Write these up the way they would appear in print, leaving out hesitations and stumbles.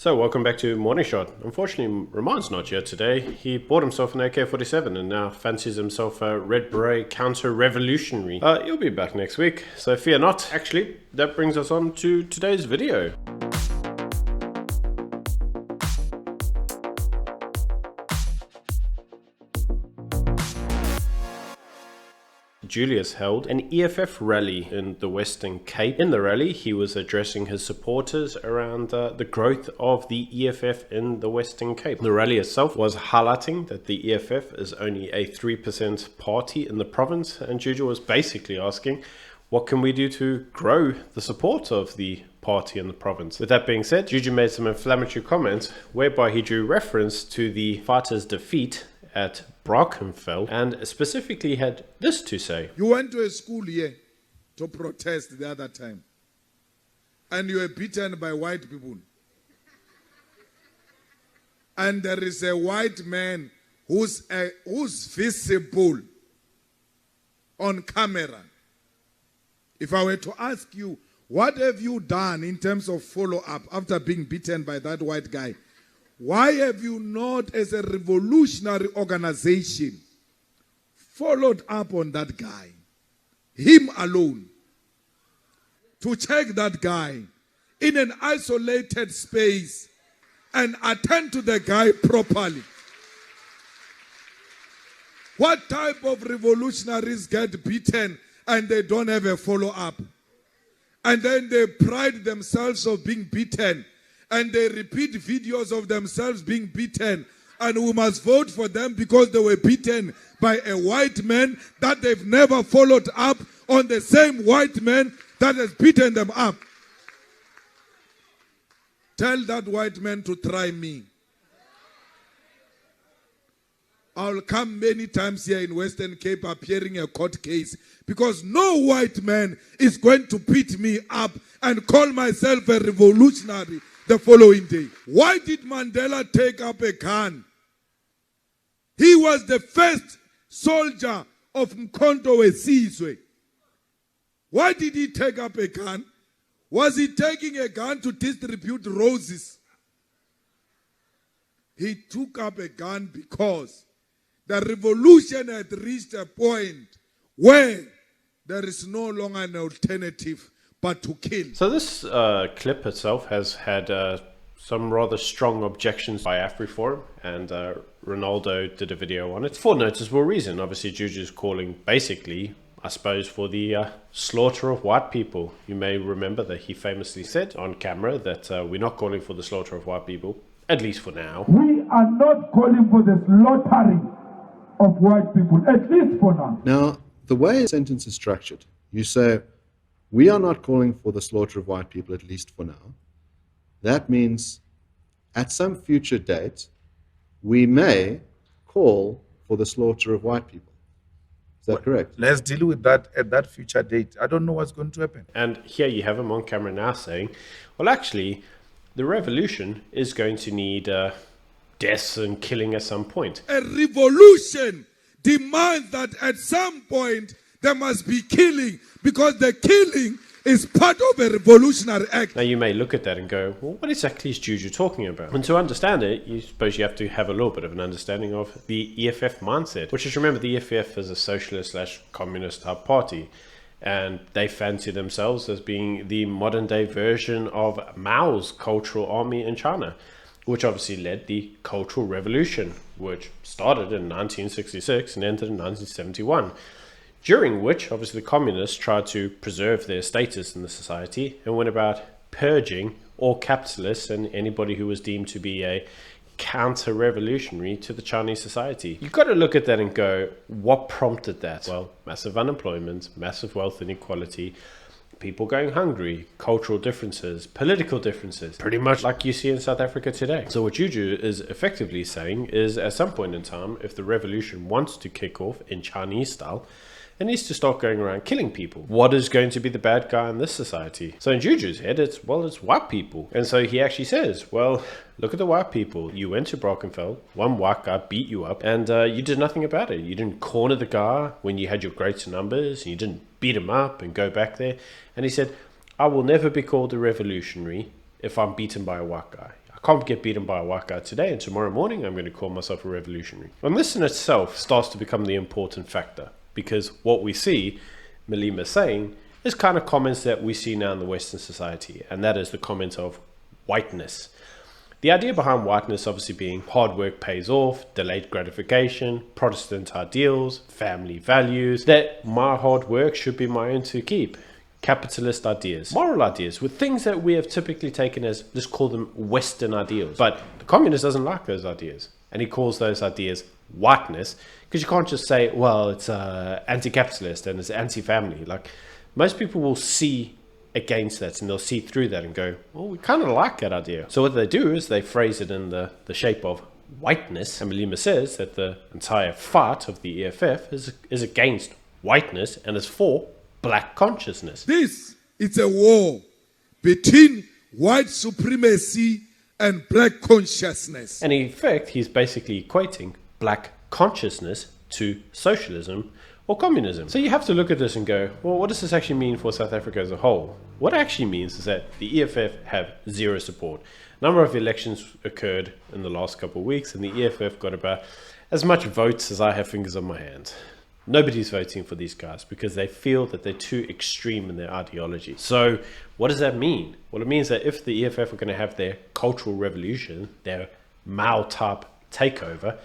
So welcome back to Morning Shot. Unfortunately, Ramon's not here today. He bought himself an AK-47 and now fancies himself a Red Beret counter-revolutionary. He'll be back next week, so fear not. Actually, that brings us on to today's video. Julius held an EFF rally in the Western Cape. In the rally, he was addressing his supporters around the growth of the EFF in the Western Cape. The rally itself was highlighting that the EFF is only a 3% party in the province, and Juju was basically asking, what can we do to grow the support of the party in the province? With that being said, Juju made some inflammatory comments whereby he drew reference to the fighters' defeat at Brackenfell and specifically had this to say. You went to a school here to protest the other time and you were beaten by white people. And there is a white man who's visible on camera. If I were to ask you, what have you done in terms of follow-up after being beaten by that white guy? Why have you not, as a revolutionary organization, followed up on that guy, him alone, to check that guy in an isolated space and attend to the guy properly? What type of revolutionaries get beaten and they don't have a follow-up? And then they pride themselves of being beaten. And they repeat videos of themselves being beaten. And we must vote for them because they were beaten by a white man that they've never followed up on the same white man that has beaten them up. Tell that white man to try me. I'll come many times here in Western Cape appearing a court case because no white man is going to beat me up and call myself a revolutionary the following day. Why did Mandela take up a gun? He was the first soldier of Mkhonto Wesizwe. Why did he take up a gun? Was he taking a gun to distribute roses? He took up a gun because the revolution had reached a point where there is no longer an alternative but to kill. So this clip itself has had some rather strong objections by AfriForum, and Ronaldo did a video on it for noticeable reason. Obviously, Juju's calling basically, I suppose, for the slaughter of white people. You may remember that he famously said on camera that we're not calling for the slaughter of white people, at least for now. We are not calling for the slaughtering of white people, at least for now. Now, the way a sentence is structured, you say, we are not calling for the slaughter of white people, at least for now. That means at some future date, we may call for the slaughter of white people. Is that correct? Let's deal with that at that future date. I don't know what's going to happen. And here you have him on camera now saying, well, actually, the revolution is going to need deaths and killing at some point. A revolution demands that at some point there must be killing, because the killing is part of a revolutionary act. Now you may look at that and go, well, what exactly is Juju talking about? And to understand it, you suppose you have to have a little bit of an understanding of the EFF mindset, which is, remember, the EFF is a socialist/communist type party, and they fancy themselves as being the modern day version of Mao's cultural army in China, which obviously led the Cultural Revolution, which started in 1966 and ended in 1971. During which, obviously, the communists tried to preserve their status in the society and went about purging all capitalists and anybody who was deemed to be a counter-revolutionary to the Chinese society. You've got to look at that and go, what prompted that? Well, massive unemployment, massive wealth inequality, people going hungry, cultural differences, political differences, pretty much like you see in South Africa today. So what Juju is effectively saying is, at some point in time, if the revolution wants to kick off in Chinese style, it needs to start going around killing people. What is going to be the bad guy in this society? So in Juju's head, it's white people. And so he actually says, well, look at the white people. You went to Brackenfell, one white guy beat you up, and you did nothing about it. You didn't corner the guy when you had your greater numbers, and you didn't beat him up and go back there. And he said, I will never be called a revolutionary if I'm beaten by a white guy. I can't get beaten by a white guy today, and tomorrow morning I'm going to call myself a revolutionary. And this in itself starts to become the important factor, because what we see Malema saying is kind of comments that we see now in the Western society, and that is the comment of whiteness. The idea behind whiteness obviously being hard work pays off, delayed gratification, Protestant ideals, family values, that my hard work should be my own to keep. Capitalist ideas, moral ideas, with things that we have typically taken as, let's call them Western ideals. But the communist doesn't like those ideas, and he calls those ideas whiteness, because you can't just say, well, it's anti-capitalist and it's anti-family. Like, most people will see against that, and they'll see through that and go, well, we kind of like that idea. So what they do is they phrase it in the shape of whiteness, and Malema says that the entire fight of the EFF is against whiteness and is for black consciousness. This is a war between white supremacy and black consciousness. And in effect, he's basically equating black consciousness to socialism or communism. So you have to look at this and go, well, what does this actually mean for South Africa as a whole? What it actually means is that the EFF have zero support. A number of elections occurred in the last couple of weeks, and the EFF got about as much votes as I have fingers on my hands. Nobody's voting for these guys because they feel that they're too extreme in their ideology. So what does that mean? Well, it means that if the EFF are going to have their cultural revolution, their Mao type takeover,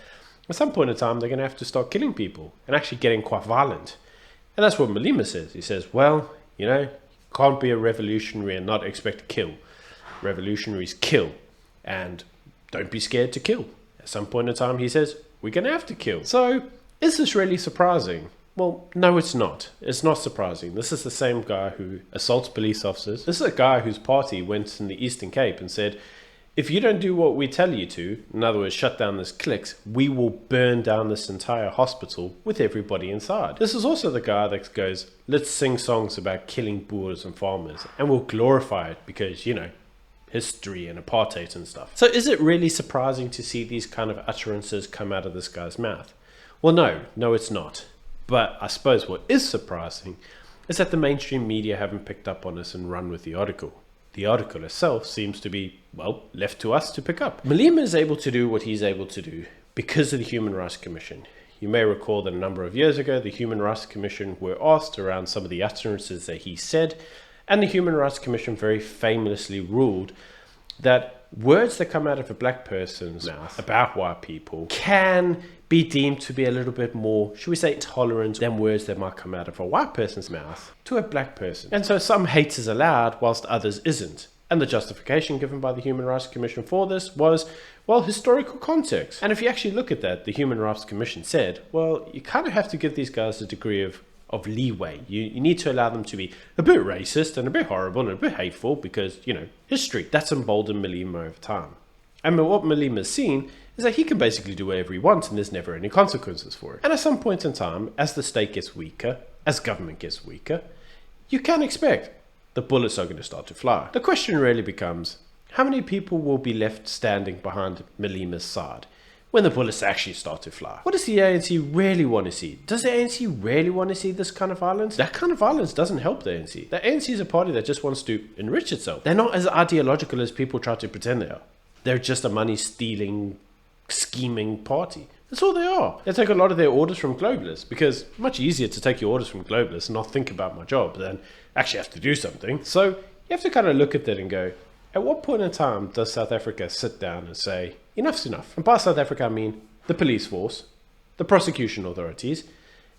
at some point in time, they're going to have to start killing people and actually getting quite violent. And that's what Malema says. He says, well, you can't be a revolutionary and not expect to kill. Revolutionaries kill, and don't be scared to kill. At some point in time, he says, we're going to have to kill. So is this really surprising? Well, no, it's not. It's not surprising. This is the same guy who assaults police officers. This is a guy whose party went in the Eastern Cape and said, if you don't do what we tell you to, in other words, shut down this cliques, we will burn down this entire hospital with everybody inside. This is also the guy that goes, let's sing songs about killing Boers and farmers, and we'll glorify it because, history and apartheid and stuff. So is it really surprising to see these kind of utterances come out of this guy's mouth? Well, no, it's not. But I suppose what is surprising is that the mainstream media haven't picked up on this and run with the article. The article itself seems to be, well, left to us to pick up. Malema is able to do what he's able to do because of the Human Rights Commission. You may recall that a number of years ago, the Human Rights Commission were asked around some of the utterances that he said, and the Human Rights Commission very famously ruled that words that come out of a black person's mouth about white people can be deemed to be a little bit more, should we say, tolerant than words that might come out of a white person's mouth to a black person. And so some hate is allowed whilst others isn't. And the justification given by the Human Rights Commission for this was, well, historical context. And if you actually look at that, the Human Rights Commission said, well, you kind of have to give these guys a degree of leeway. You need to allow them to be a bit racist and a bit horrible and a bit hateful because, history. That's emboldened Malema over time. And what Malema's seen is that he can basically do whatever he wants and there's never any consequences for it. And at some point in time, as the state gets weaker, as government gets weaker, you can expect the bullets are going to start to fly. The question really becomes, how many people will be left standing behind Malema's side when the bullets actually start to fly? What does the ANC really want to see? Does the ANC really want to see this kind of violence? That kind of violence doesn't help the ANC. The ANC is a party that just wants to enrich itself. They're not as ideological as people try to pretend they are. They're just a money-stealing, scheming party. That's all they are. They take a lot of their orders from globalists because it's much easier to take your orders from globalists and not think about my job than actually have to do something. So you have to kind of look at that and go, at what point in time does South Africa sit down and say, enough's enough? And by South Africa, I mean the police force, the prosecution authorities,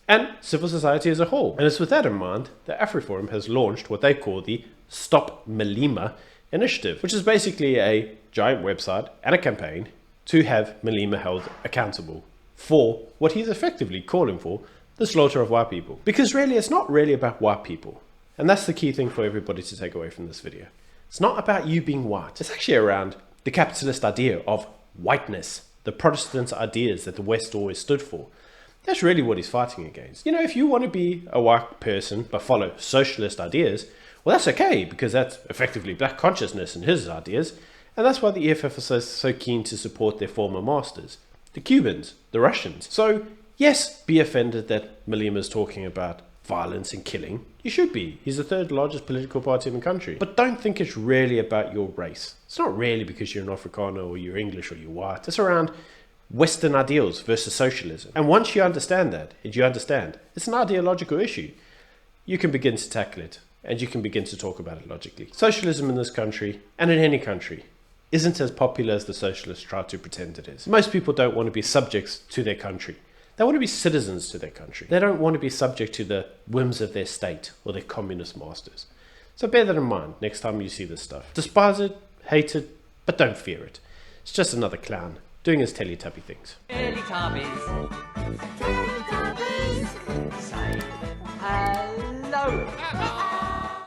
and civil society as a whole. And it's with that in mind that AfriForum has launched what they call the Stop Malema initiative, which is basically a giant website and a campaign to have Malema held accountable for what he's effectively calling for, the slaughter of white people. Because really, it's not really about white people. And that's the key thing for everybody to take away from this video. It's not about you being white. It's actually around the capitalist idea of whiteness, the Protestant ideas that the West always stood for. That's really what he's fighting against. If you want to be a white person but follow socialist ideas, well, that's okay, because that's effectively black consciousness and his ideas. And that's why the EFF is so keen to support their former masters, the Cubans, the Russians. So yes, be offended that Malema is talking about violence and killing. You should be. He's the third largest political party in the country. But don't think it's really about your race. It's not really because you're an Afrikaner or you're English or you're white. It's around Western ideals versus socialism. And once you understand that, and you understand it's an ideological issue, you can begin to tackle it and you can begin to talk about it logically. Socialism in this country, and in any country, isn't as popular as the socialists try to pretend it is. Most people don't want to be subjects to their country. They want to be citizens to their country. They don't want to be subject to the whims of their state or their communist masters. So bear that in mind next time you see this stuff. Despise it, hate it, but don't fear it. It's just another clown doing his Teletubby things. Teletubbies. Teletubbies. Say hello.